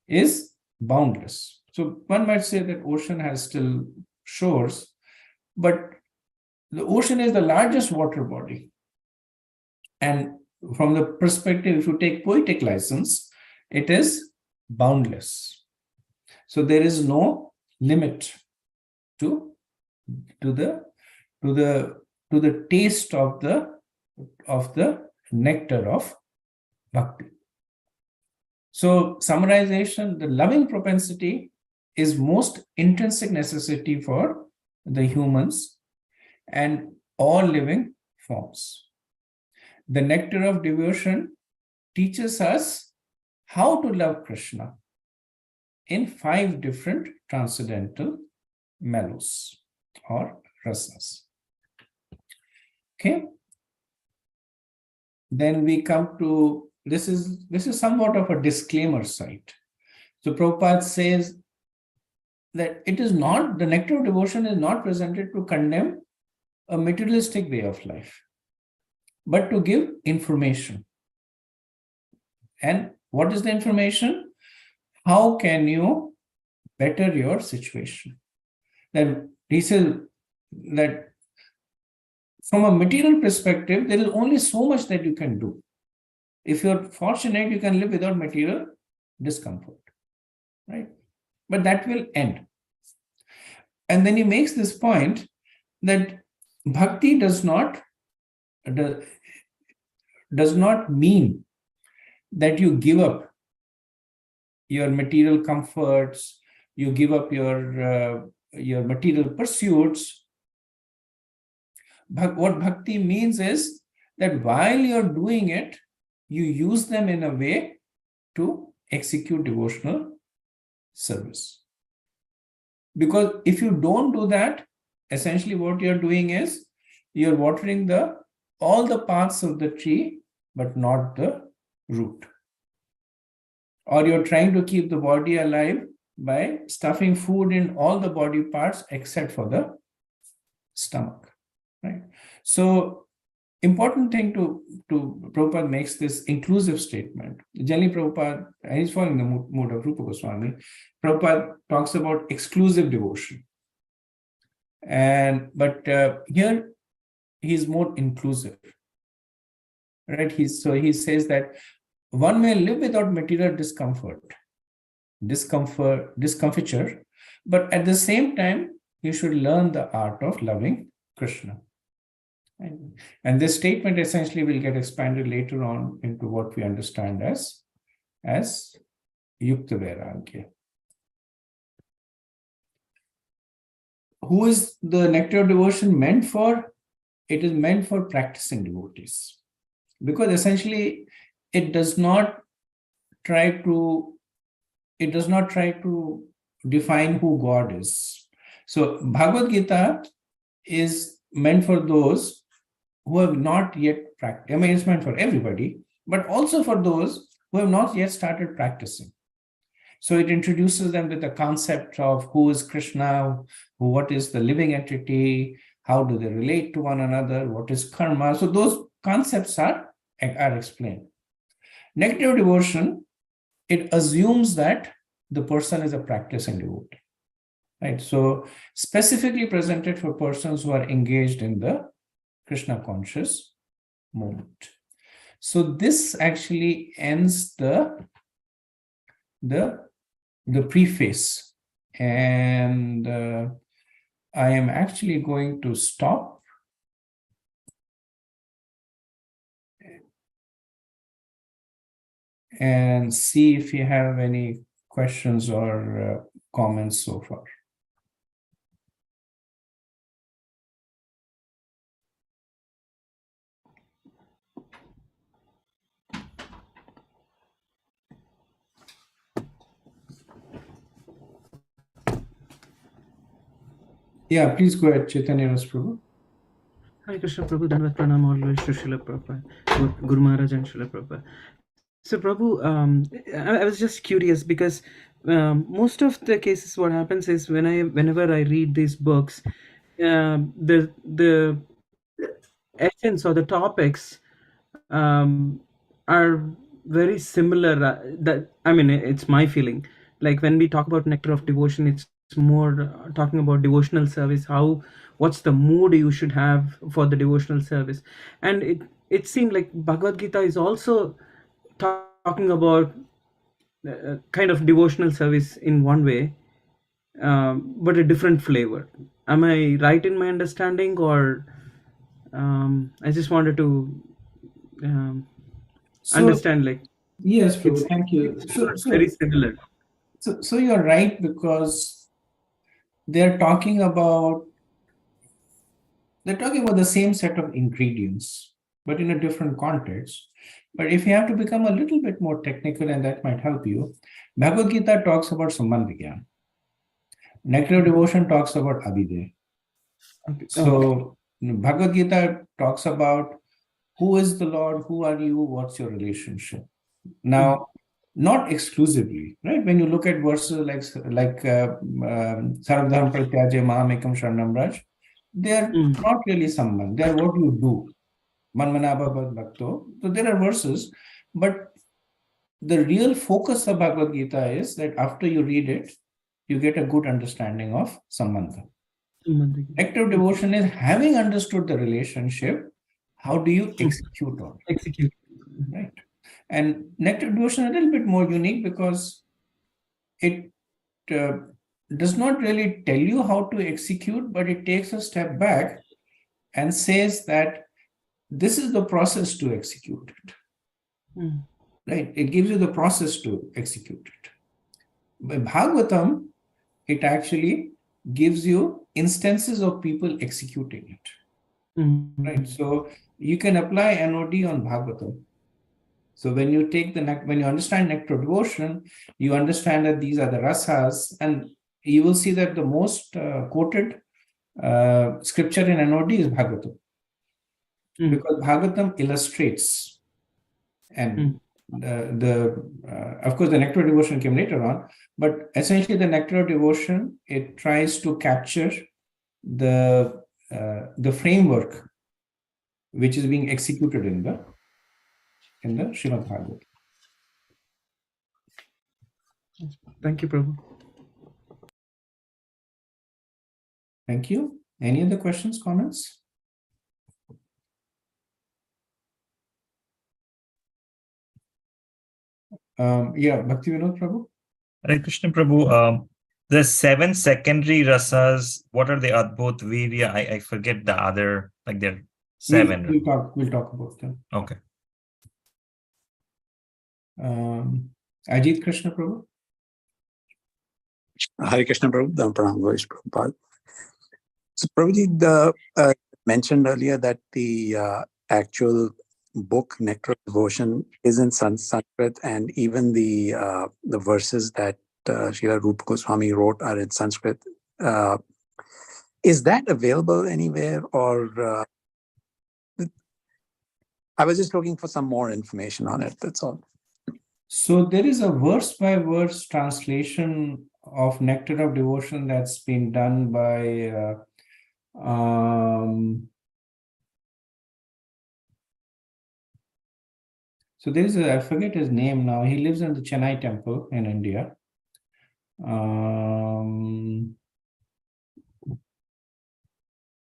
is boundless. So one might say that ocean has still shores, but the ocean is the largest water body. And from the perspective, if you take poetic license, it is boundless. So there is no limit to the taste of the nectar of bhakti. So summarization, the loving propensity is most intrinsic necessity for the humans and all living forms. The nectar of devotion teaches us how to love Krishna in 5 different transcendental mellows or rasas. Okay. Then we come to, this is somewhat of a disclaimer site. So Prabhupada says that it is not, the nectar of devotion is not presented to condemn a materialistic way of life, but to give information. And what is the information? How can you better your situation? Then he says that from a material perspective, there is only so much that you can do. If you're fortunate, you can live without material discomfort, right? But that will end. And then he makes this point that bhakti does not mean that you give up your material comforts, you give up your material pursuits. What bhakti means is that while you're doing it, you use them in a way to execute devotional service. Because if you don't do that, essentially what you're doing is you're watering all the parts of the tree, but not the root. Or you're trying to keep the body alive by stuffing food in all the body parts except for the stomach, right? So important thing to Prabhupada makes this inclusive statement. Generally Prabhupada, and he's following the mood of Rupa Goswami, Prabhupada talks about exclusive devotion. But here he's more inclusive, right? He says that one may live without material discomfiture, but at the same time, you should learn the art of loving Krishna. And this statement essentially will get expanded later on into what we understand as Yukta Vairagya. Who is the nectar of devotion meant for? It is meant for practicing devotees, because essentially it does not try to define who God is. So Bhagavad Gita is meant for those who have not yet practiced. I mean, it's meant for everybody, but also for those who have not yet started practicing. So it introduces them with the concept of who is Krishna, what is the living entity, how do they relate to one another, what is karma. So those concepts are explained. Nectar of devotion, it assumes that the person is a practicing devotee, right? So specifically presented for persons who are engaged in the Krishna conscious movement. So this actually ends the preface, and I am actually going to stop and see if you have any questions or comments so far. Yeah, please go ahead, Chaitanya Ras Prabhu. Hare Krishna Prabhu, Dhanvat Pranam always to Srila Prabhupada, Guru Maharaj and Srila Prabhupada. So Prabhu, I was just curious because most of the cases what happens is whenever I read these books, the essence or the topics are very similar. That I mean, it's my feeling. Like when we talk about nectar of devotion, it's more talking about devotional service. What's the mood you should have for the devotional service, and it seemed like Bhagavad Gita is also talking about kind of devotional service in one way, but a different flavor. Am I right in my understanding, or I just wanted to understand, like Yes, Prabhu, it's thank you. very similar. So you're right, because they're talking about the same set of ingredients, but in a different context. But if you have to become a little bit more technical, and that might help you, Bhagavad Gita talks about Sambandh Gyan. Nectar of Devotion talks about Abhiday. Okay. So Bhagavad Gita talks about who is the Lord, who are you, what's your relationship. Now, not exclusively, right? When you look at verses like Sarvadharma Pratyaje Mahamekam Sharanam Raj, they're not really Sambandh. They're what you do. Manmanabha Bhakto. So there are verses, but the real focus of Bhagavad Gita is that after you read it, you get a good understanding of Sambandha. Active devotion is having understood the relationship, how do you execute on it? Execute. Right. And nectar devotion is a little bit more unique because it does not really tell you how to execute, but it takes a step back and says that this is the process to execute it. Right? It gives you the process to execute it. But Bhagavatam, it actually gives you instances of people executing it. Right? So you can apply NOD on Bhagavatam. So when you understand nectar devotion, you understand that these are the rasas, and you will see that the most quoted scripture in NOD is Bhagavatam, because Bhagavatam illustrates, and of course the nectar devotion came later on, but essentially the nectar devotion, it tries to capture the framework which is being executed in the Srimad Bhagavatam. Thank you, Prabhu. Thank you. Any other questions, comments? Yeah, Bhakti Vinod Prabhu. Hare Krishna Prabhu, the 7 secondary rasas, what are they? Adbhut, Virya, I forget the other, like they're 7. We'll talk about them. Okay. Ajit Krishna Prabhu. Hare Krishna Prabhu, Pranam Voice Prabhupada. So Prabhuji, mentioned earlier that the actual book Nectar of Devotion is in Sanskrit, and even the verses that Srila Rupa Goswami wrote are in Sanskrit. Is that available anywhere, or I was just looking for some more information on it, that's all. So there is a verse-by-verse translation of Nectar of Devotion that's been done by so there is I forget his name now. He lives in the Chennai temple in India.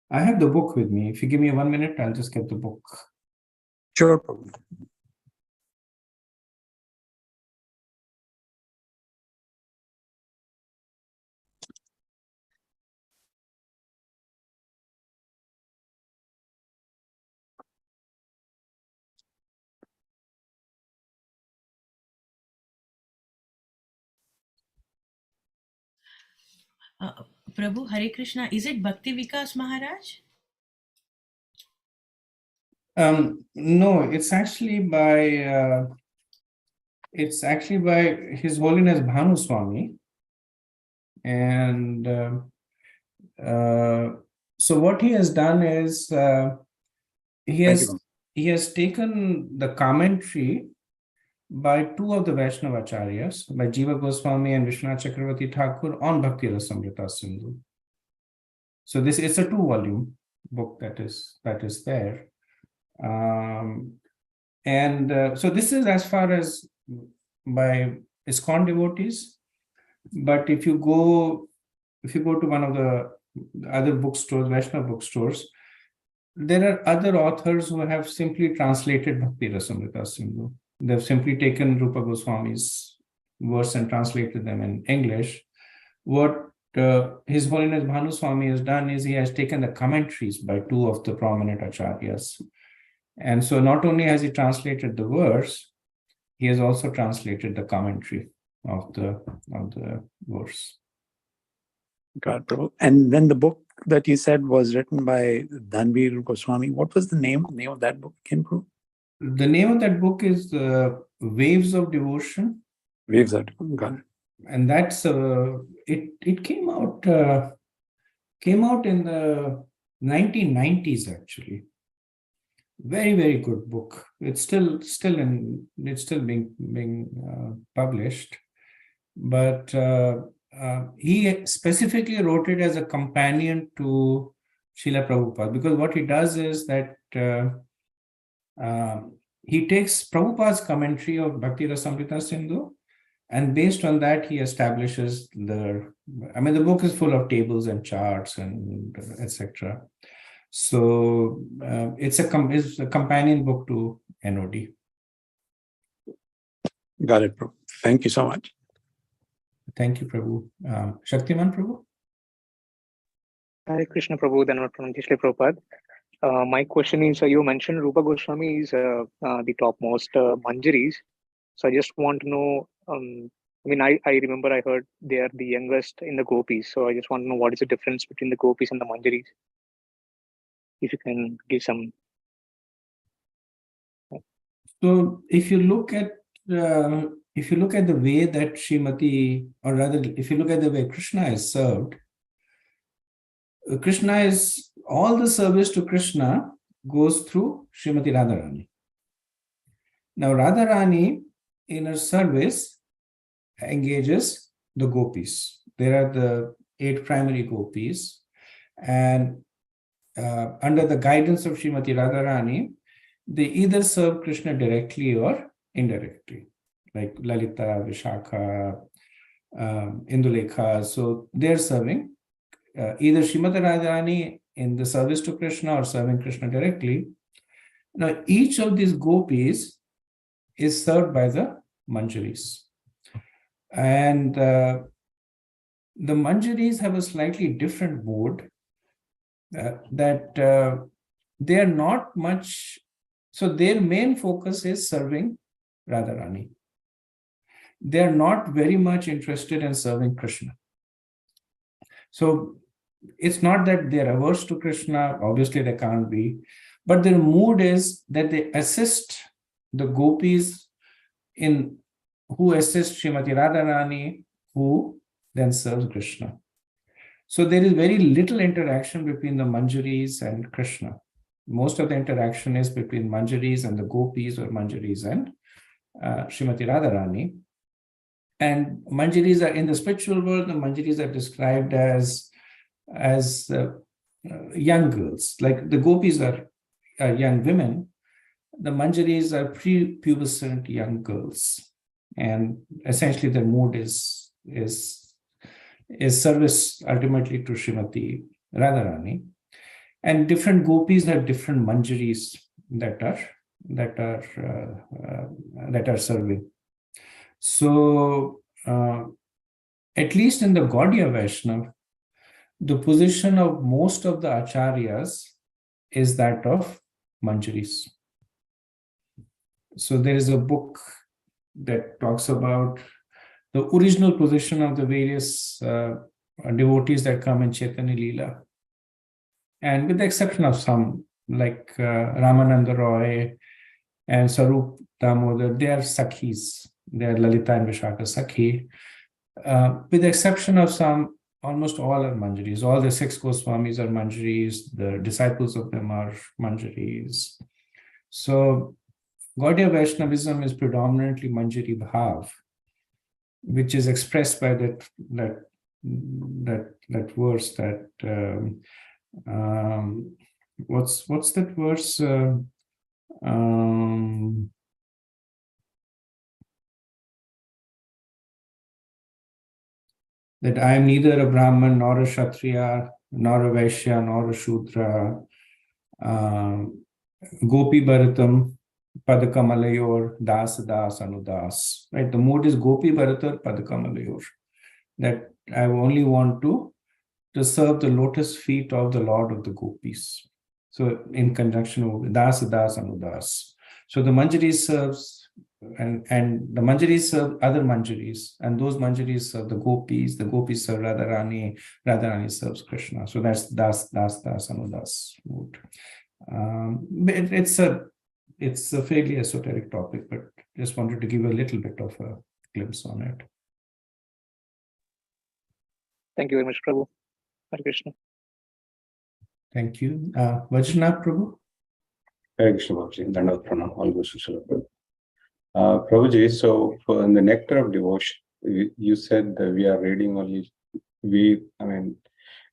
I have the book with me. If you give me 1 minute, I'll just get the book. Sure, Prabhu. Prabhu, Hare Krishna, is it Bhakti Vikas Maharaj? No, it's actually by His Holiness Bhanu Swami. And so what he has done is he has taken the commentary by 2 of the Vaishnava Acharyas, by Jiva Goswami and Vishwanath Chakravarti Thakur, on Bhakti Rasamrita Sindhu. So this is a 2-volume book that is there. So this is as far as by ISKCON devotees. But if you go to one of the other bookstores, Vaishnava bookstores, there are other authors who have simply translated Bhakti Rasamrita Sindhu. They've simply taken Rupa Goswami's verse and translated them in English. What His Holiness Bhanu Swami has done is he has taken the commentaries by 2 of the prominent acharyas. And so not only has he translated the verse, he has also translated the commentary of the verse. God, Prabhu. And then the book that you said was written by Dhanvir Goswami. What was the name of that book again, Prabhu? The name of that book is Waves of Devotion. Waves of Devotion. Got it. And that's it came out in the 1990s actually. Very, very good book. It's still being published, but he specifically wrote it as a companion to Srila Prabhupada, because what he does is that he takes Prabhupada's commentary of Bhakti Rasamrita Sindhu, and based on that he establishes the book is full of tables and charts and etc. So it's a companion book to NOD. Got it, Prabhu. Thank you so much. Thank you, Prabhu. Shaktiman Prabhu? Hare Krishna Prabhu, Dhanavad Pranam Shri Prabhupada. My question is, you mentioned Rupa Goswami is the topmost Manjaris. So I just want to know, I remember I heard they are the youngest in the gopis. So I just want to know what is the difference between the gopis and the Manjaris. If you can give some. So if you look at the way that Srimati, or rather, if you look at the way Krishna is served, all the service to Krishna goes through Srimati Radharani. Now Radharani in her service engages the gopis. There are the 8 primary gopis, and under the guidance of Srimati Radharani, they either serve Krishna directly or indirectly, like Lalita, Vishakha, Indulekha. So they're serving either Srimati Radharani in the service to Krishna or serving Krishna directly. Now, each of these gopis is served by the manjaris. And the manjaris have a slightly different mode that they are not much, so their main focus is serving Radharani. They are not very much interested in serving Krishna. So it's not that they're averse to Krishna, obviously they can't be, but their mood is that they assist the gopis in who assist Srimati Radharani, who then serves Krishna. So there is very little interaction between the manjaris and Krishna. Most of the interaction is between manjaris and the gopis, or manjaris and Srimati Radharani. And manjaris are in the spiritual world, the manjaris are described as young girls. Like the gopis are young women, the manjaris are pre-pubescent young girls. And essentially their mood is service ultimately to Srimati Radharani. And different gopis have different manjaris that are serving. So at least in the Gaudiya Vaishnava, the position of most of the acharyas is that of manjaris. So there is a book that talks about the original position of the various devotees that come in Chaitanya Leela. And with the exception of some, like Ramananda Roy and Sarup Damodar, they are Sakhis. They are Lalita and Vishaka Sakhi. With the exception of some, almost all are manjaris. All the 6 Goswamis are manjaris. The disciples of them are manjaris. So Gaudiya Vaishnavism is predominantly Manjari Bhav, which is expressed by that verse that what's that verse? That I am neither a Brahman nor a Kshatriya nor a Vaishya nor a Shudra. Gopi Bharatam Padakamalayur Das Das Anudas. Right? The mood is Gopi Bharatar Padakamalayur. That I only want to serve the lotus feet of the Lord of the Gopis. So in conjunction with Das Das Anudas. So the Manjaris serves and the Manjaris serve other Manjaris, and those Manjaris serve the Gopis serve Radharani, Radharani serves Krishna. So that's Das Das Das Anudas mood. It's a fairly esoteric topic, but just wanted to give a little bit of a glimpse on it. Thank you very much, Prabhu. Hare Krishna. Thank you. Vajranath Prabhu? Hare Krishna, Bhakti. Dandavat Pranam. All goes to Srila Prabhu. Prabhuji, so for in the Nectar of Devotion, you said that we are reading only, we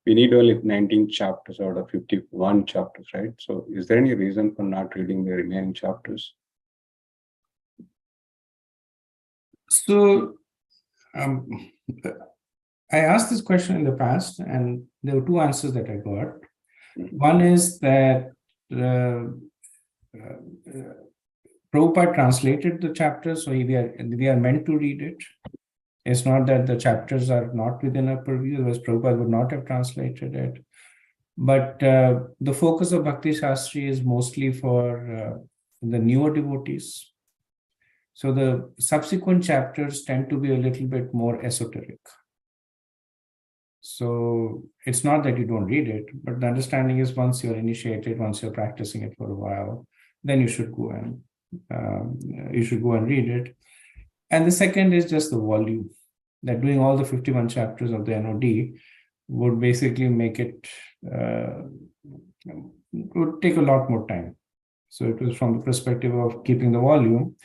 need only 19 chapters out of 51 chapters, right? So is there any reason for not reading the remaining chapters? So I asked this question in the past, and there were 2 answers that I got. One is that Prabhupada translated the chapters, so we are meant to read it. It's not that the chapters are not within our purview, otherwise Prabhupada would not have translated it. But the focus of Bhakti Sastri is mostly for the newer devotees. So the subsequent chapters tend to be a little bit more esoteric. So it's not that you don't read it, but the understanding is once you're initiated, once you're practicing it for a while, then you should go and read it. And the second is just the volume, that doing all the 51 chapters of the NOD would basically make it, would take a lot more time. So it was from the perspective of keeping the volume.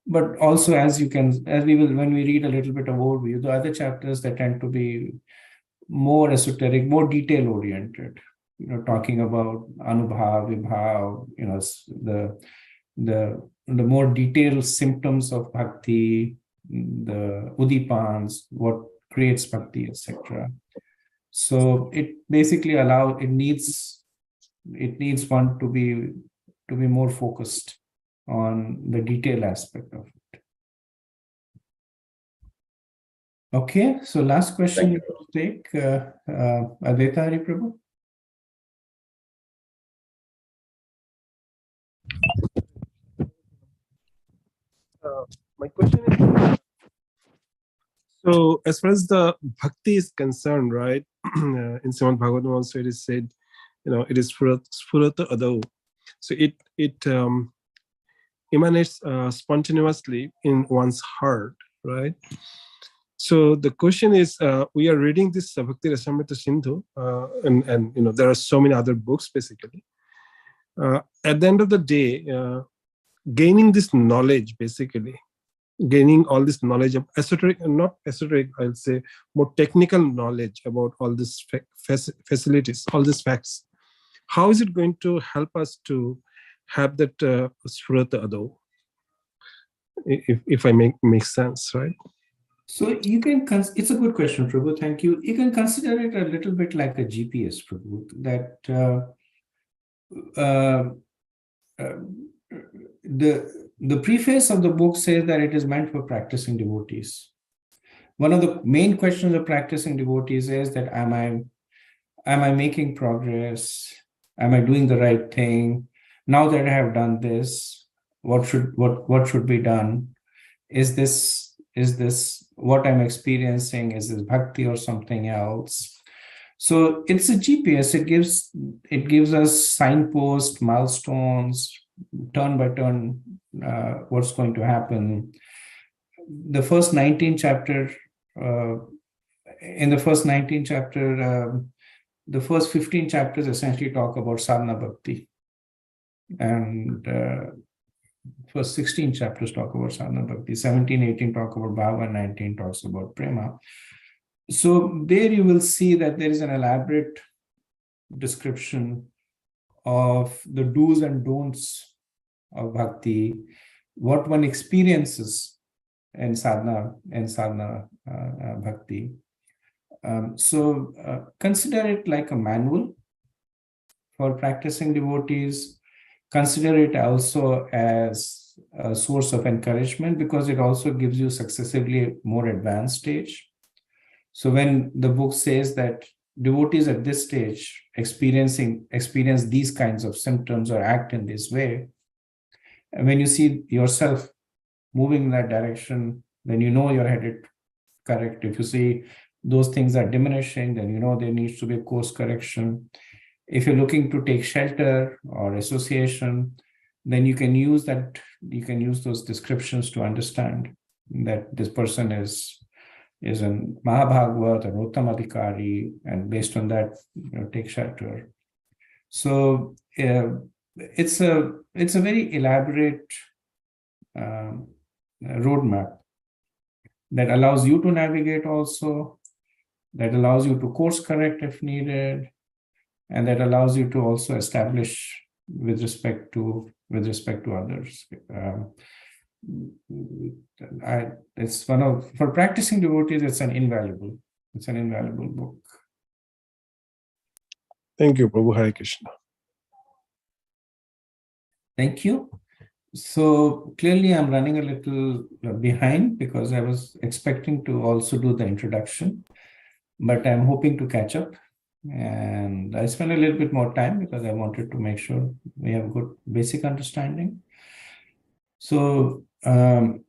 But also, when we read a little bit of overview, the other chapters that tend to be more esoteric, more detail oriented, talking about Anubhav, Vibhav, the more detailed symptoms of bhakti, the udipans, what creates bhakti, etc. So it basically needs one to be more focused on the detail aspect of it. Okay, so last question we will take, Bhayahari Prabhu. My question is, so as far as the bhakti is concerned, right? In Srimad Bhagavatam also it is said, it is Spurata Adau. So it emanates spontaneously in one's heart, right? So the question is, we are reading this Bhakti Rasamrita Sindhu, and there are so many other books basically. At the end of the day, gaining this knowledge, basically, gaining all this knowledge of not esoteric, I'll say more technical knowledge about all these facilities, all these facts. How is it going to help us to have that Spurata Adau? If I make sense, right? So you can, it's a good question, Prabhu. Thank you. You can consider it a little bit like a GPS, Prabhu, that the preface of the book says that it is meant for practicing devotees. One of the main questions of practicing devotees is that am I making progress? Am I doing the right thing? Now that I have done this, what should be done? Is this what I'm experiencing? Is this bhakti or something else? So it's a GPS. It gives us signposts, milestones, turn by turn, what's going to happen. The first 19 chapter, the first 15 chapters essentially talk about sadhana bhakti, and first 16 chapters talk about sadhana bhakti, 17, 18 talk about bhava, 19 talks about prema. So there you will see that there is an elaborate description of the do's and don'ts of bhakti, what one experiences in sadhana bhakti. So consider it like a manual for practicing devotees. Consider it also as a source of encouragement, because it also gives you successively more advanced stage. So when the book says that devotees at this stage experience these kinds of symptoms or act in this way, and when you see yourself moving in that direction, then you know you're headed correct. If you see those things are diminishing, then you know there needs to be a course correction. If you're looking to take shelter or association, then you can use those descriptions to understand that this person is in Mahabhagavad or Uttamadhikari, and based on that, take shelter. So it's a very elaborate roadmap that allows you to navigate also, that allows you to course correct if needed, and that allows you to also establish with respect to others. For practicing devotees, it's an invaluable book. Thank you, Prabhu. Hare Krishna. Thank you. So clearly I'm running a little behind because I was expecting to also do the introduction, but I'm hoping to catch up. And I spent a little bit more time because I wanted to make sure we have good basic understanding. So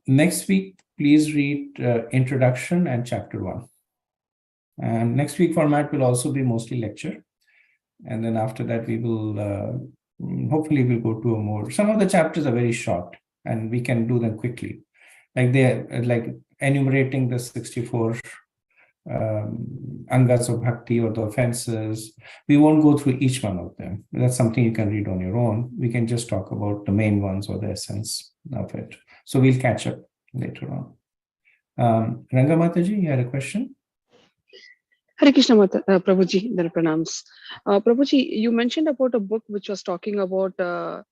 next week, please read introduction and chapter 1. And next week format will also be mostly lecture. And then after that, we will hopefully we'll go to a more, some of the chapters are very short and we can do them quickly. Like like enumerating the 64 angas of bhakti or the offenses. We won't go through each one of them. That's something you can read on your own. We can just talk about the main ones or the essence of it. So we'll catch up later on. Ranga Mataji, you had a question? Hare Krishna Prabhuji, then pranams. Prabhuji, you mentioned about a book which was talking about the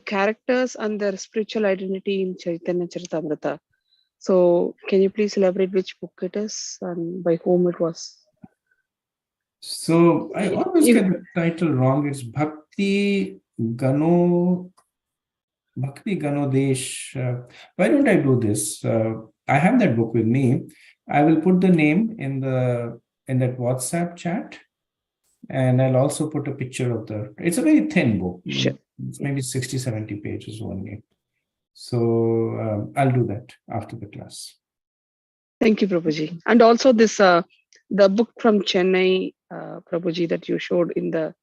characters and their spiritual identity in Chaitanya Charitamrita. So can you please elaborate which book it is and by whom it was? So I always You- get the title wrong. It's Bhakti Ganodesh. Why don't I do this? I have that book with me. I will put the name in that WhatsApp chat, and I'll also put a picture of it's a very thin book. Sure. It's maybe 60, 70 pages only. So I'll do that after the class. Thank you, Prabhuji. And also this, the book from Chennai, Prabhuji, that you showed in the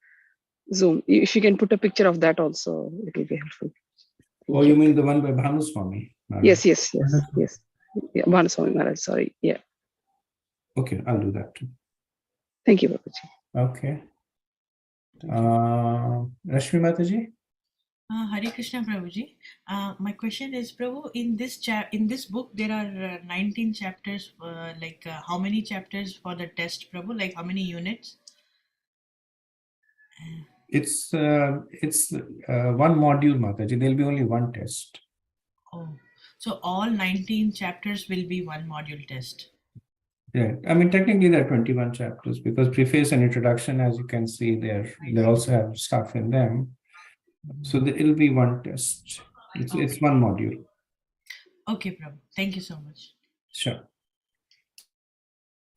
Zoom. If you can put a picture of that also, it will be helpful. Thank Oh, you mean the one by Bhanuswami? Yes. Yeah, Bhanuswami Maharaj, sorry. Yeah. Okay, I'll do that too. Thank you, Prabhuji. Okay. Rashmi Mataji? Hare Krishna Prabhuji. My question is, Prabhu, in this book there are 19 chapters. How many chapters for the test, Prabhu? Like how many units? It's one module, Mataji. There'll be only one test. Oh, so all 19 chapters will be one module test. Yeah, I mean technically there are 21 chapters because preface and introduction, as you can see, they also have stuff in them. So it'll be one test. It's one module. Okay, Prabhu. Thank you so much. Sure.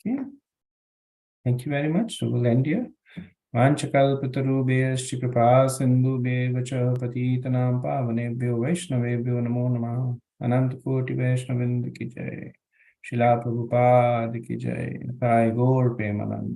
Yeah. Thank you very much. So we'll end here. Vanchakalpatarubhyascha kripa sindhubhyeva cha patitanam pavanebhyo vaishnavebhyo namo namah. Anant koti vaishnavind ki jai. Srila Prabhupada ki jai. Sai Gaur Premanand.